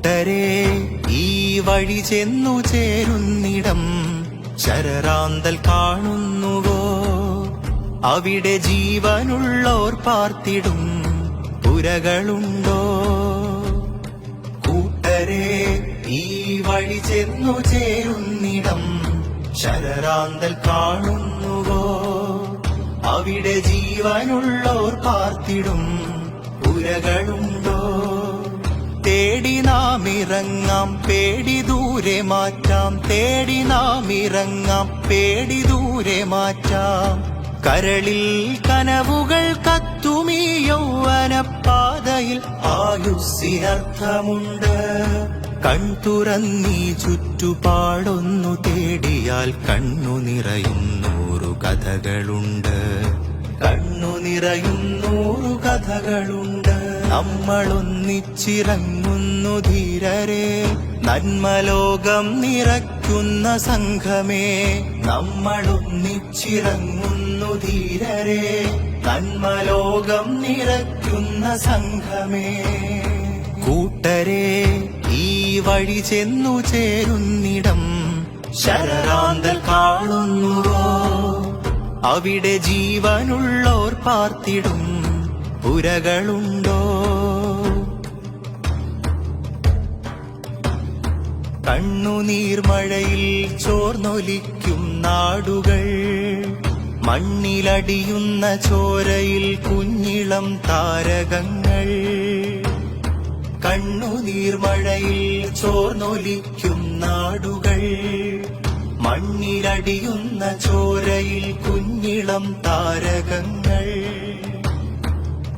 കൂട്ടരെ ഈ വഴി ചെന്നു ചേരുന്നിടം ശരറാന്തൽ കാണുന്നുവോ? അവിടെ ജീവനുള്ളോർ പാർത്തിടും പുരകളുണ്ടോ? കൂട്ടരെ ഈ വഴി ചെന്നു ചേരുന്നിടം ശരറാന്തൽ കാണുന്നുവോ? അവിടെ ജീവനുള്ളോർ പാർത്തിടും പുരകളുണ്ടോ? തേടി നാം ഇറങ്ങാം, പേടി ദൂരെ മാറ്റാം. തേടി നാം ഇറങ്ങാം, പേടി ദൂരെ മാറ്റാം. കരളിൽ കനവുകൾ കത്തുമീ യൗവനപ്പാതയിൽ ആയുസ്സിനർത്ഥമുണ്ട്. കൺതുറന്നീ ചുറ്റുപാടൊന്നു തേടിയാൽ കണ്ണു നിറയും 100 കഥകളുണ്ട്. കണ്ണു നിറയും 100 കഥകളുണ്ട്. നമ്മളൊന്നിച്ചിറങ്ങുന്നു ധീരരെ, നന്മലോകം നിറയ്ക്കുന്ന സംഘമേ. നമ്മളൊന്നിച്ചിറങ്ങുന്നു ധീരരെ, നന്മലോകം നിറയ്ക്കുന്ന സംഘമേ. കൂട്ടരെ ഈ വഴി ചെന്നു ചേരുന്നിടം ശരറാന്തൽ കാണുന്നുവോ? അവിടെ ജീവനുള്ളോർ പാർത്തിടും പുരകളുണ്ടോ? കണ്ണുനീർമഴയിൽ ചോർന്നൊലിക്കും നാടുകൾ, മണ്ണിലടിയുന്ന ചോരയിൽ കുഞ്ഞിളം താരകങ്ങൾ. കണ്ണുനീർമഴയിൽ ചോർന്നൊലിക്കും നാടുകൾ, മണ്ണിലടിയുന്ന ചോരയിൽ കുഞ്ഞിളം താരകങ്ങൾ.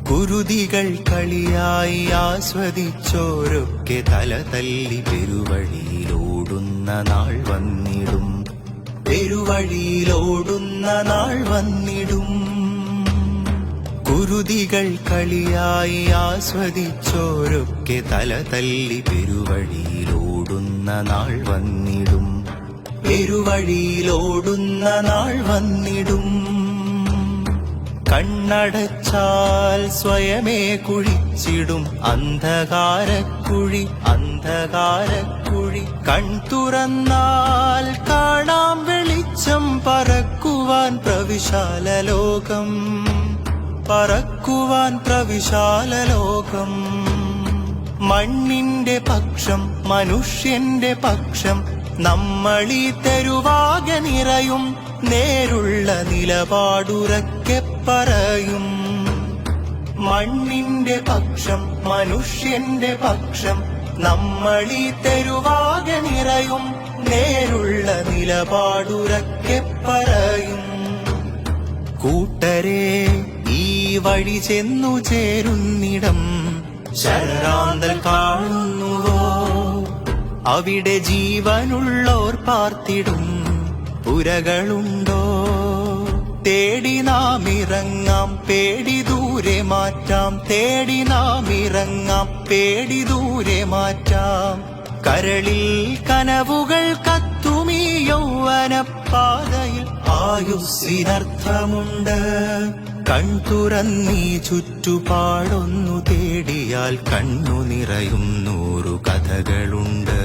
കുരുതികൾ കളിയായി ആസ്വദിച്ചോരൊക്കെ തല തല്ലി പെരുവഴിയിലോടുന്ന നാൾ വന്നിടും. പെരുവഴിയിലോടുന്ന നാൾ വന്നിടും. കുരുതികൾ കളിയായി ആസ്വദിച്ചോരൊക്കെ തല തല്ലി പെരുവഴിയിലോടുന്ന നാൾ വന്നിടും. പെരുവഴിയിലോടുന്ന നാൾ വന്നിടും. കണ്ണടച്ചാൽ സ്വയമേ കുഴിച്ചിടും അന്ധകാരക്കുഴി, അന്ധകാരക്കുഴി. കൺതുറന്നാൽ കാണാം വെളിച്ചം, പറക്കുവാൻ പ്രവിശാല ലോകം, പറക്കുവാൻ പ്രവിശാല ലോകം. മണ്ണിന്റെ പക്ഷം, മനുഷ്യന്റെ പക്ഷം, നമ്മളീ തെരുവാകെ നിറയും. നേരുള്ള നിലപാടുറക്കെ പറയും. മണ്ണിന്റെ പക്ഷം, മനുഷ്യന്റെ പക്ഷം, നമ്മളീ തെരുവാകെ നിറയും. നേരുള്ള നിലപാടുറക്കെ പറയും. കൂട്ടരെ ഈ വഴി ചെന്നു ചേരുന്നിടം ശരറാന്തൽ കാണുന്നുവോ? അവിടെ ജീവനുള്ളോർ പാർത്തിടും പുരകളുണ്ടോ? തേടി നാം ഇറങ്ങാം, പേടി ദൂരെ മാറ്റാം. തേടി നാം ഇറങ്ങാം, പേടി ദൂരെ മാറ്റാം. കരളിൽ കനവുകൾ കത്തുമീ യൗവനപ്പാതയിൽ ആയുസ്സിനർത്ഥമുണ്ട്. കൺതുറന്നീ ചുറ്റുപാടൊന്നു തേടിയാൽ കണ്ണു നിറയും 100 കഥകളുണ്ട്.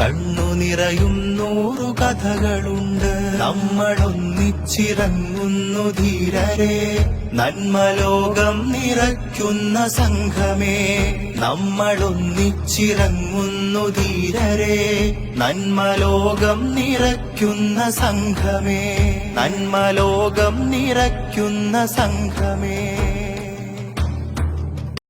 കണ്ണു നിറയും 100 കഥകളുണ്ട്. നമ്മളൊന്നിച്ചിറങ്ങുന്നു ധീരരെ, നന്മലോകം നിറയ്ക്കുന്ന സംഘമേ. നമ്മളൊന്നിച്ചിറങ്ങുന്നു ധീരരെ, നന്മലോകം നിറയ്ക്കുന്ന സംഘമേ. നന്മലോകം നിറയ്ക്കുന്ന സംഘമേ.